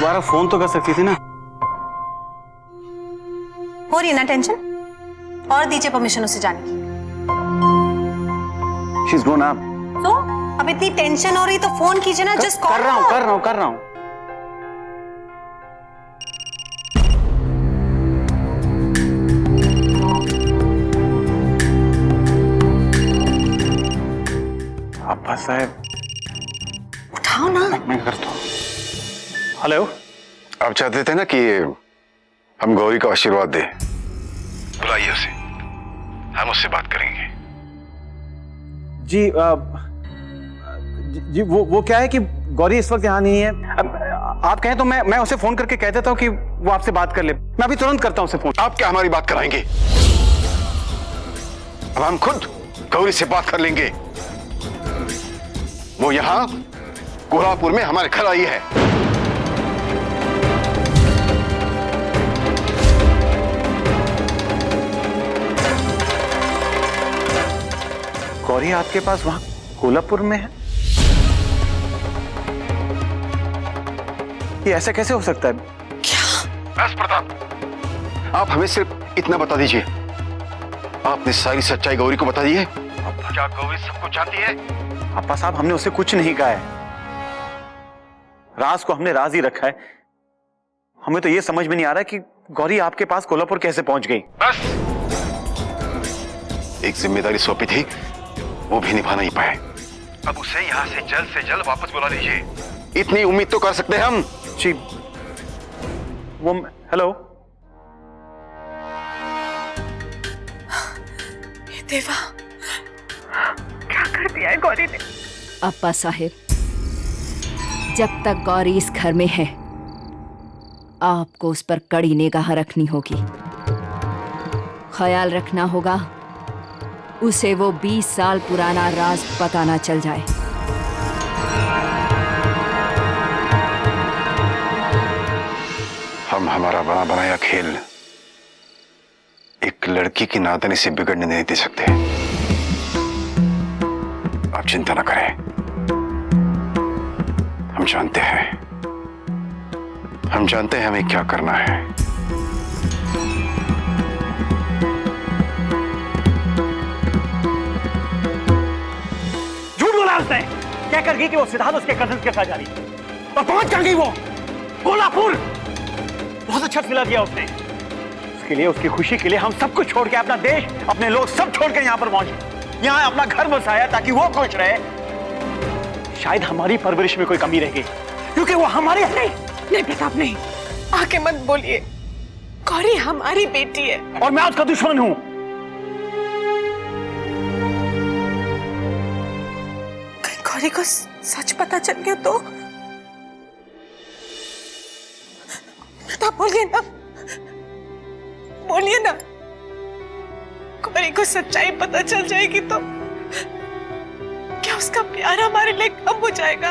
दोबारा फोन तो कर सकती थी ना। हो रही है ना टेंशन? और दीजिए परमिशन उसे जाने की। She's grown up. तो अब इतनी टेंशन हो रही तो फोन कीजिए ना। Just call. कर रहा हूँ। अब्बा साहब उठाओ ना। मैं करता हूँ। हेलो। आप चाहते थे ना कि हम गौरी को आशीर्वाद दें। बुलाइए उसे, हम उससे बात करेंगे। जी जी वो क्या है कि गौरी इस वक्त यहाँ नहीं है। आप कहें तो मैं उसे फोन करके कह देता हूँ कि वो आपसे बात कर ले। मैं अभी तुरंत करता हूँ उसे फोन। आप क्या हमारी बात कराएंगे? अब हम खुद गौरी से बात कर लेंगे। वो यहाँ कोल्हापुर में हमारे घर आई है। गौरी आपके पास वहां कोल्हापुर में है? ये ऐसा कैसे हो सकता है? बस प्रताप, आप हमें सिर्फ इतना बता दीजिए, आपने सारी सच्चाई गौरी को बता दी है? क्या गौरी सब कुछ जानती है? अब्बा साहब, हमने उसे कुछ नहीं कहा है। राज को हमने राज ही रखा है। हमें तो ये समझ में नहीं आ रहा कि गौरी आपके पास कोल्हापुर कैसे पहुंच गई। बस एक जिम्मेदारी सौंपी थी, वो भी निभा नहीं पाए। अब उसे यहाँ से जल्द वापस बुला लीजिए। इतनी उम्मीद तो कर सकते हैं हम। जी वो हेलो। देवा, क्या कर दिया है गौरी ने? अब्बा साहिब, जब तक गौरी इस घर में है आपको उस पर कड़ी निगाह रखनी होगी। ख्याल रखना होगा उसे वो 20 साल पुराना राज पता ना चल जाए। हम हमारा बना बनाया खेल एक लड़की की नादानी से बिगड़ने नहीं दे सकते। आप चिंता ना करें, हम जानते हैं हमें क्या करना है। झूठ बोला उसने। क्या कर गई कि वो सिद्धार्थ उसके कजिन के साथ जा रही थी और पहुंच कर गई वो कोल्हापुर। बहुत अच्छा फिला दिया उसने। उसके लिए, उसकी खुशी के लिए हम सब कुछ छोड़ के, अपना देश, अपने लोग सब छोड़ के यहाँ पर पहुंचे। यहाँ अपना घर बसाया ताकि वो खुश रहे। शायद हमारी परवरिश में कोई कमी रह गई, क्योंकि वो हमारी नहीं। नहीं प्रताप, नहीं, आके मत बोलिए। गौरी हमारी बेटी है और मैं उसका दुश्मन हूं। कहीं गौरी को सच पता चल गया तो? प्रताप बोलिए ना, बोलिए ना। गौरी को सच्चाई पता चल जाएगी तो क्या उसका प्यार हमारे लिए कम हो जाएगा?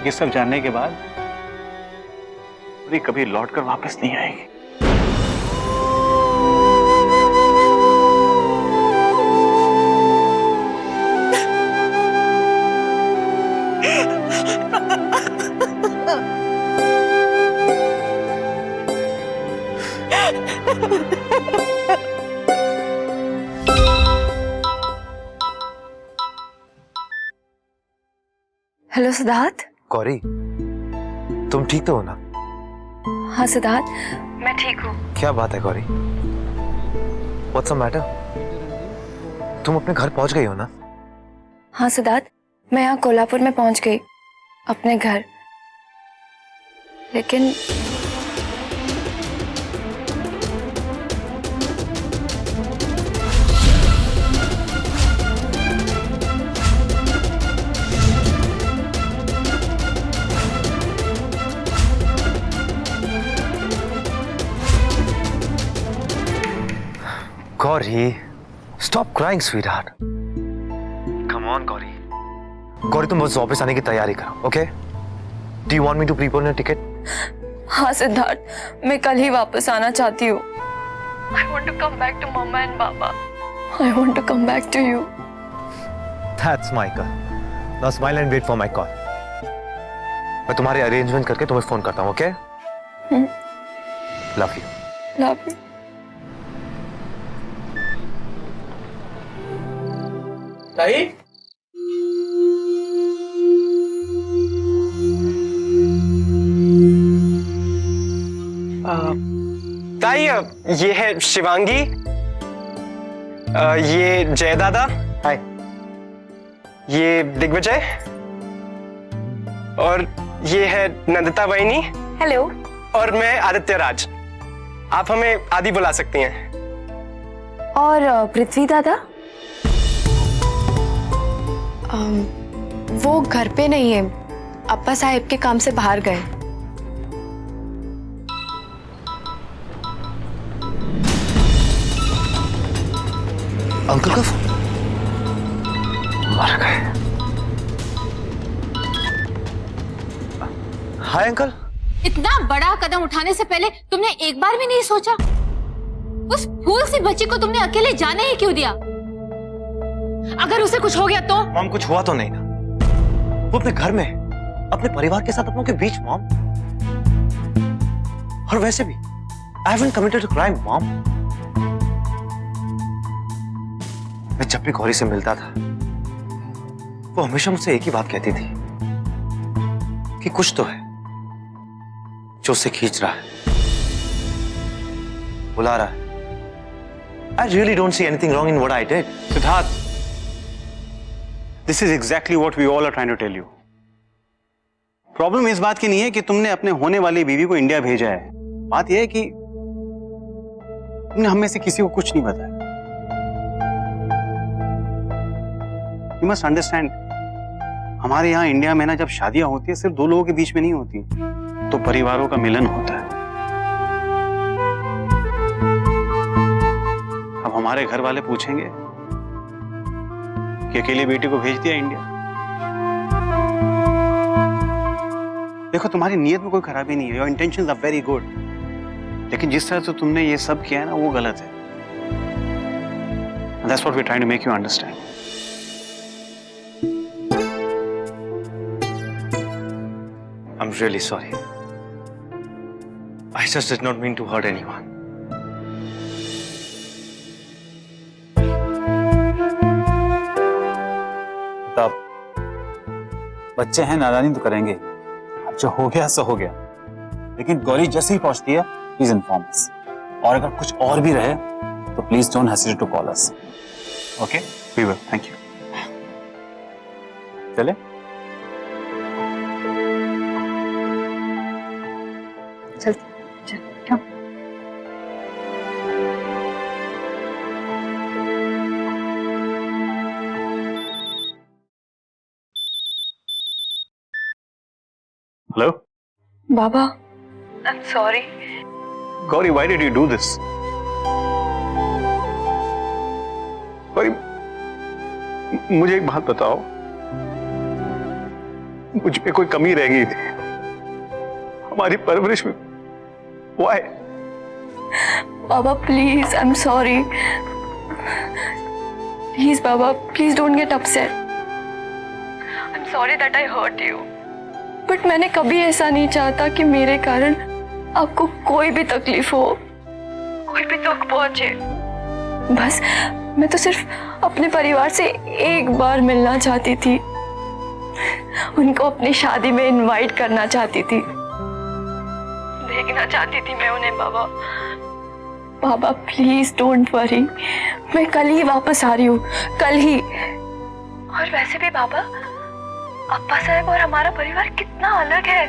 ये सब जानने के बाद कभी लौटकर वापस नहीं आएगी। हेलो सिद्धार्थ। गौरी, तुम ठीक तो हो ना? हाँ सिद्धार्थ, मैं ठीक हूँ। क्या बात है गौरी? What's the matter? तुम अपने घर पहुंच गई हो ना? हाँ सिद्धार्थ, मैं यहाँ कोल्हापुर में पहुंच गई, अपने घर। लेकिन Gauri, stop crying, sweetheart. Come on, Gauri. Gauri, तुम बस वापस आने की तैयारी करो, okay? Do you want me to prepone your ticket? हाँ सिद्धार्थ, मैं कल ही वापस आना चाहती हूँ। I want to come back to Mama and Baba. I want to come back to you. That's my girl. Now smile and wait for my call. मैं तुम्हारे arrangement करके तुम्हें फोन करता हूँ, okay? Love you. Love you. ताई ताई, ये है शिवांगी, ये जय दादा, हाय, ये दिग्विजय, और ये है नंदिता वाहिनी, हेलो। और मैं आदित्य राज। आप हमें आदि बुला सकती हैं। और पृथ्वी दादा? वो घर पे नहीं है, अप्पा साहिब के काम से बाहर गए। अंकल का फोन मर गए। Hi uncle. इतना बड़ा कदम उठाने से पहले तुमने एक बार भी नहीं सोचा? उस फूल सी बच्ची को तुमने अकेले जाने ही क्यों दिया? अगर उसे कुछ हो गया तो? मॉम, कुछ हुआ तो नहीं ना? वो अपने घर में अपने परिवार के साथ अपनों के बीच, मॉम। और वैसे भी I haven't committed a crime, mom. मैं जब भी गौरी से मिलता था वो हमेशा मुझसे एक ही बात कहती थी कि कुछ तो है जो उसे खींच रहा है, बुला रहा है। I really don't see anything wrong in what I did. Siddharth, this is exactly what we all are trying to tell you. Problem इस बात की नहीं है कि तुमने अपने होने वाली बीवी को इंडिया भेजा है। बात यह है कि तुमने हम में से किसी को कुछ नहीं बताया। You must understand, हमारे यहाँ इंडिया में ना जब शादियां होती है सिर्फ दो लोगों के बीच में नहीं होती, तो परिवारों का मिलन होता है। अब हमारे घर वाले पूछेंगे कि अकेली बेटी को भेज दिया इंडिया। देखो, तुम्हारी नीयत में कोई खराबी नहीं है, your intentions are very good, लेकिन जिस तरह से तुमने ये सब किया है ना वो गलत है। That's what we are trying to make you understand. I'm really sorry. I just did not mean to hurt anyone. तब बच्चे हैं, नादानी तो करेंगे। अब जो हो गया सो हो गया, लेकिन गौरी जैसे ही पहुंचती है प्लीज इन्फॉर्म अस, और अगर कुछ और भी रहे तो please don't hesitate to call us. Okay, we will. Thank you. चले? चल चल। हेलो बाबा, I am sorry. Gauri, why did you do this? Gauri, मुझे एक बात बताओ, मुझ पे कोई कमी रह गई थी हमारी परवरिश में? Why? बाबा please, I am sorry. Please बाबा, please don't get upset. I am sorry that I hurt you, but मैंने कभी ऐसा नहीं चाहता कि मेरे कारण आपको कोई भी तकलीफ हो, कोई भी दुख पहुंचे। बस मैं तो सिर्फ अपने परिवार से एक बार मिलना चाहती थी, उनको अपनी शादी में इनवाइट करना चाहती थी, देखना चाहती थी मैं उन्हें। बाबा बाबा प्लीज डोंट वरी, मैं कल ही वापस आ रही हूँ, कल ही। और वैसे भी बाबा, अप्पा साहब और हमारा परिवार कितना अलग है।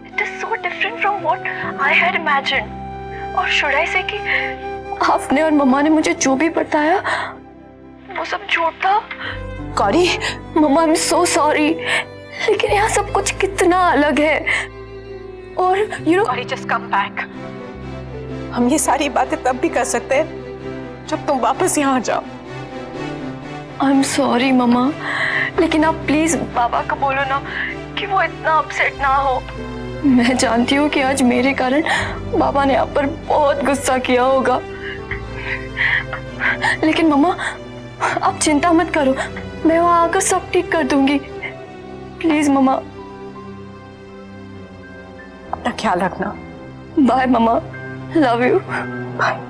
It is so different from what I had imagined. और शुड आई से कि आपने और मम्मा ने मुझे जो भी बताया वो सब झूठ था। गौरी, मम्मा आई एम सो सॉरी, लेकिन यहाँ सब कुछ कितना अलग है। और you know, Gauri, just come back. हम ये सारी बातें तब भी कर सकते हैं जब तुम वापस यहाँ आ जाओ। आई एम सॉरी मम्मा, लेकिन आप प्लीज बाबा को बोलो ना कि वो इतना अपसेट ना हो। मैं जानती हूँ कि आज मेरे कारण बाबा ने आप पर बहुत गुस्सा किया होगा, लेकिन मम्मा आप चिंता मत करो, मैं वहां आकर सब ठीक कर दूंगी। प्लीज मम्मा। अपना ख्याल रखना। बाय मम्मा, लव यू। बाय।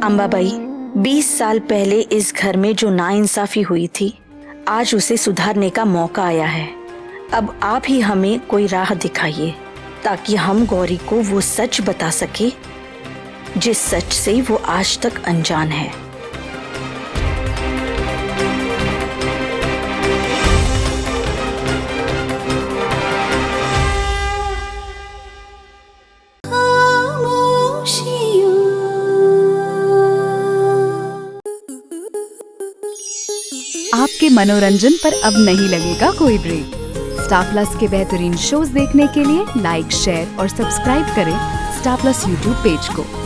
अंबाबाई, 20 साल पहले इस घर में जो नाइंसाफी हुई थी, आज उसे सुधारने का मौका आया है। अब आप ही हमें कोई राह दिखाइए ताकि हम गौरी को वो सच बता सके जिस सच से वो आज तक अनजान है। आपके मनोरंजन पर अब नहीं लगेगा कोई ब्रेक। स्टार प्लस के बेहतरीन शोज देखने के लिए लाइक, शेयर और सब्सक्राइब करें स्टार प्लस यूट्यूब पेज को।